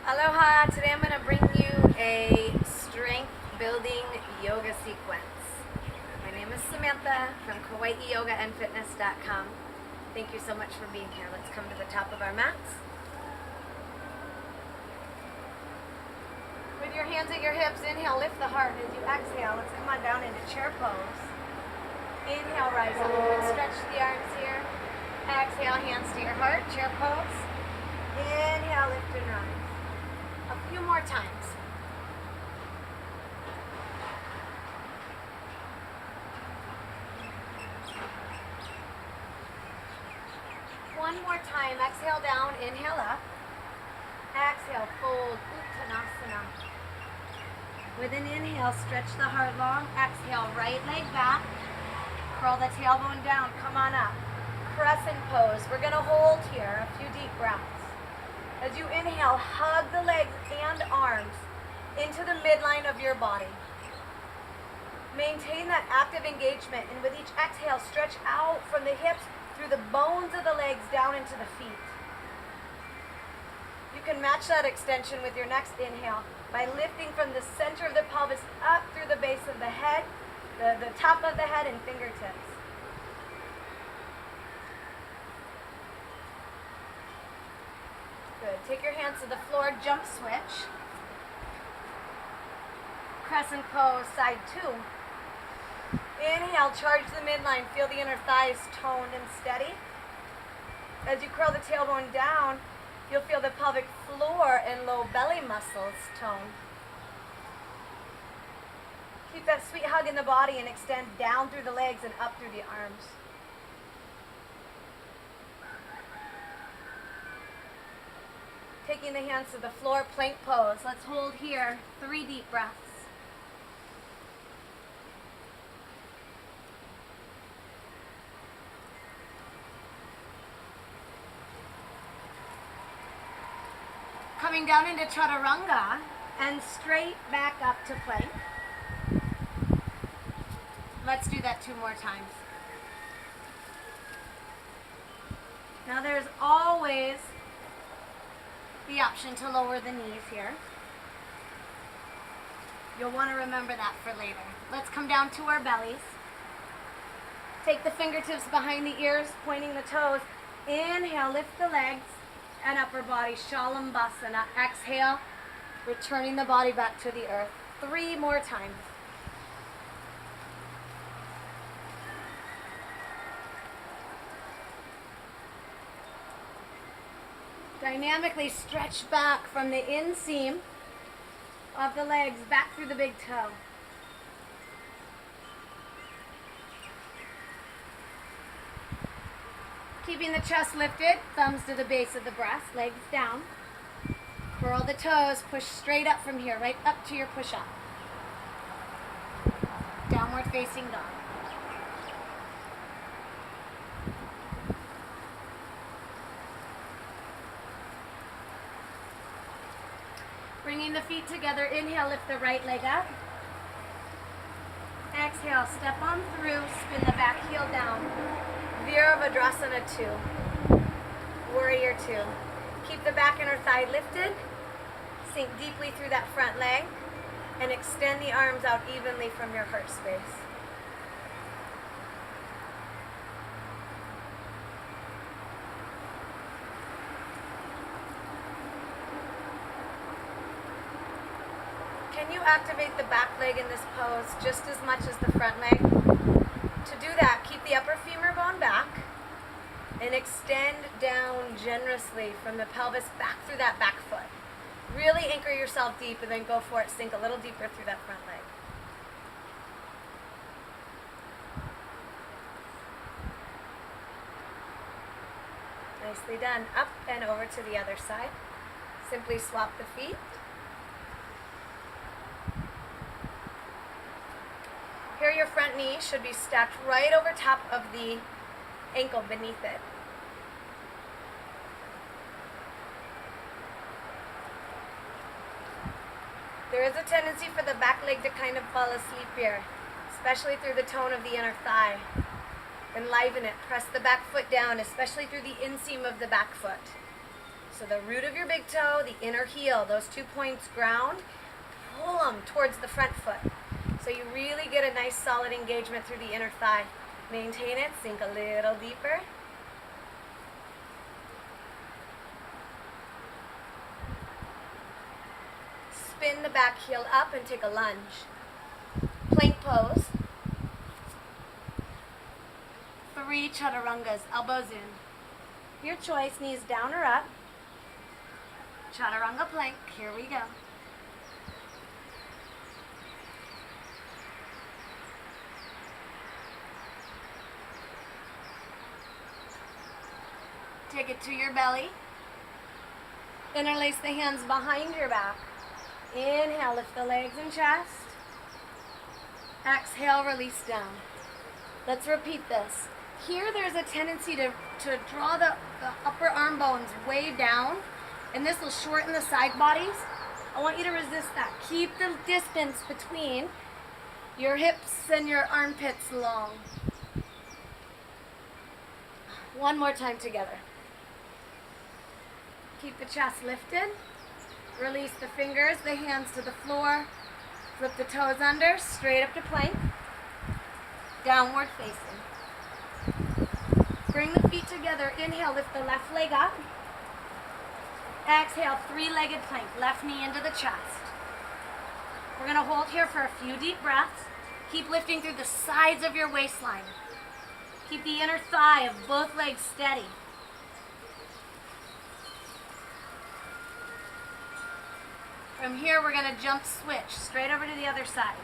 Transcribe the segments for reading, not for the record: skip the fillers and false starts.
Aloha! Today I'm going to bring you a strength building yoga sequence. My name is Samantha from Kauai Yoga and Fitness.com. Thank you so much for being here. Let's come to the top of our mats. With your hands at your hips, inhale, lift the heart. As you exhale, let's come on down into chair pose. Inhale, rise up and stretch the arms here. Exhale, hands to your heart, chair pose. Inhale, lift and rise. A few more times. One more time. Exhale down, inhale up. Exhale, fold, Uttanasana. With an inhale, stretch the heart long. Exhale, right leg back. Curl the tailbone down, come on up. Crescent pose. We're going to hold here, a few deep breaths. As you inhale, hug the legs and arms into the midline of your body. Maintain that active engagement, and with each exhale, stretch out from the hips through the bones of the legs down into the feet. You can match that extension with your next inhale by lifting from the center of the pelvis up through the base of the head, the top of the head and fingertips. Good. Take your hands to the floor, jump switch. Crescent pose, side two. Inhale, charge the midline. Feel the inner thighs toned and steady. As you curl the tailbone down, you'll feel the pelvic floor and low belly muscles tone. Keep that sweet hug in the body and extend down through the legs and up through the arms. Taking the hands to the floor, plank pose. Let's hold here, 3 deep breaths. Coming down into chaturanga and straight back up to plank. Let's do that 2 more times. Now there's always the option to lower the knees here. You'll want to remember that for later. Let's come down to our bellies. Take the fingertips behind the ears, pointing the toes. Inhale, lift the legs and upper body, Shalambhasana. Exhale, returning the body back to the earth. 3 more times. Dynamically stretch back from the inseam of the legs back through the big toe. Keeping the chest lifted, thumbs to the base of the breast, legs down. Curl the toes, push straight up from here, right up to your push-up. Downward facing dog. Bringing the feet together, inhale, lift the right leg up. Exhale, step on through, spin the back heel down. Virabhadrasana 2, Warrior 2. Keep the back inner thigh lifted, sink deeply through that front leg, and extend the arms out evenly from your heart space. Can you activate the back leg in this pose just as much as the front leg? To do that, keep the upper femur bone back and extend down generously from the pelvis back through that back foot. Really anchor yourself deep and then go for it. Sink a little deeper through that front leg. Nicely done. Up and over to the other side. Simply swap the feet. Here your front knee should be stacked right over top of the ankle beneath it. There is a tendency for the back leg to kind of fall asleep here, especially through the tone of the inner thigh. Enliven it. Press the back foot down, especially through the inseam of the back foot. So the root of your big toe, the inner heel, those 2 points ground, pull them towards the front foot. So you really get a nice solid engagement through the inner thigh. Maintain it, sink a little deeper. Spin the back heel up and take a lunge. Plank pose. 3 chaturangas, elbows in. Your choice, knees down or up. Chaturanga plank, here we go. Take it to your belly. Interlace the hands behind your back. Inhale, lift the legs and chest. Exhale, release down. Let's repeat this. Here there's a tendency to draw the upper arm bones way down, and this will shorten the side bodies. I want you to resist that. Keep the distance between your hips and your armpits long. One more time together. Keep the chest lifted. Release the fingers, the hands to the floor. Flip the toes under, straight up to plank. Downward facing. Bring the feet together. Inhale, lift the left leg up. Exhale, 3-legged plank. Left knee into the chest. We're going to hold here for a few deep breaths. Keep lifting through the sides of your waistline. Keep the inner thigh of both legs steady. From here, we're going to jump switch straight over to the other side.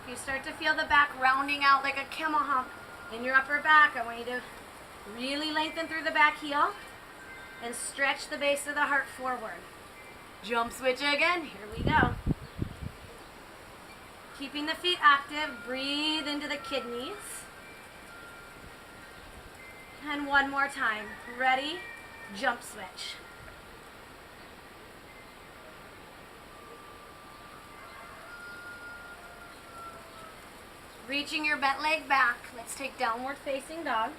If you start to feel the back rounding out like a camel hump in your upper back, I want you to really lengthen through the back heel and stretch the base of the heart forward. Jump switch again. Here we go. Keeping the feet active, breathe into the kidneys. And one more time. Ready? Jump switch. Reaching your bent leg back. Let's take downward facing dog.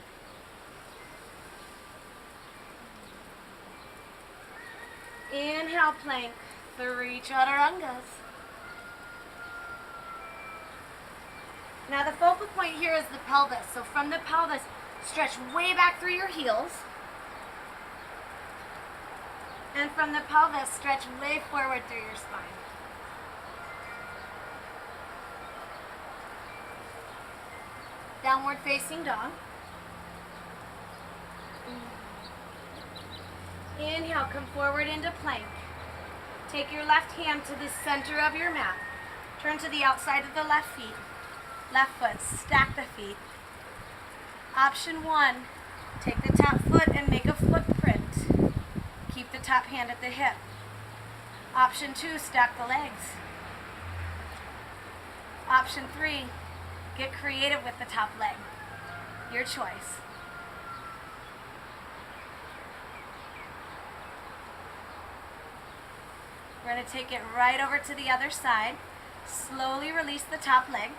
Inhale, plank. 3 chaturangas. Now the focal point here is the pelvis. So from the pelvis, stretch way back through your heels. And from the pelvis, stretch way forward through your spine. Downward facing dog. Inhale, come forward into plank. Take your left hand to the center of your mat. Turn to the outside of the left feet. Left foot, stack the feet. Option 1, take the top foot and make a footprint. Keep the top hand at the hip. Option 2, stack the legs. Option 3, get creative with the top leg. Your choice. We're going to take it right over to the other side. Slowly release the top leg.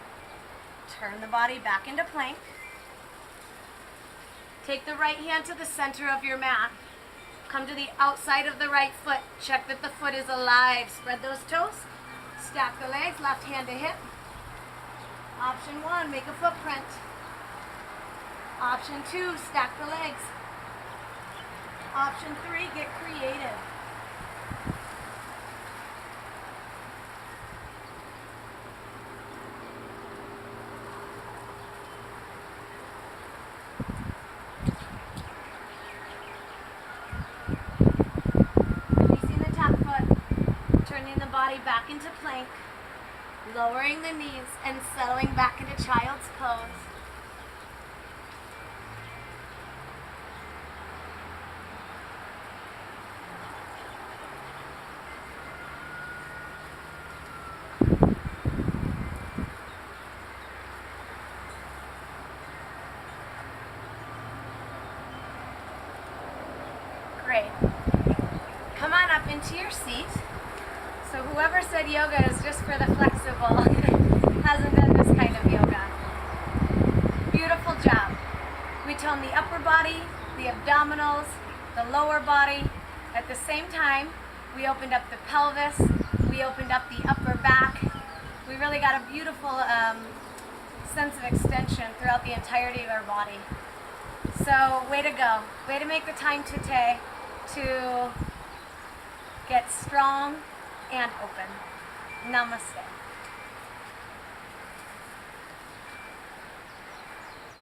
Turn the body back into plank. Take the right hand to the center of your mat. Come to the outside of the right foot. Check that the foot is alive. Spread those toes. Stack the legs, left hand to hip. Option 1, make a footprint. Option 2, stack the legs. Option 3, get creative. Body back into plank, lowering the knees and settling back into child's pose. Great. Come on up into your seat. So whoever said yoga is just for the flexible hasn't done this kind of yoga. Beautiful We toned the upper body, the abdominals, the lower body. At the same time, we opened up the pelvis, we opened up the upper back. We really got a beautiful sense of extension throughout the entirety of our body. So, way to go. Way to make the time today to get strong and open. Namaste.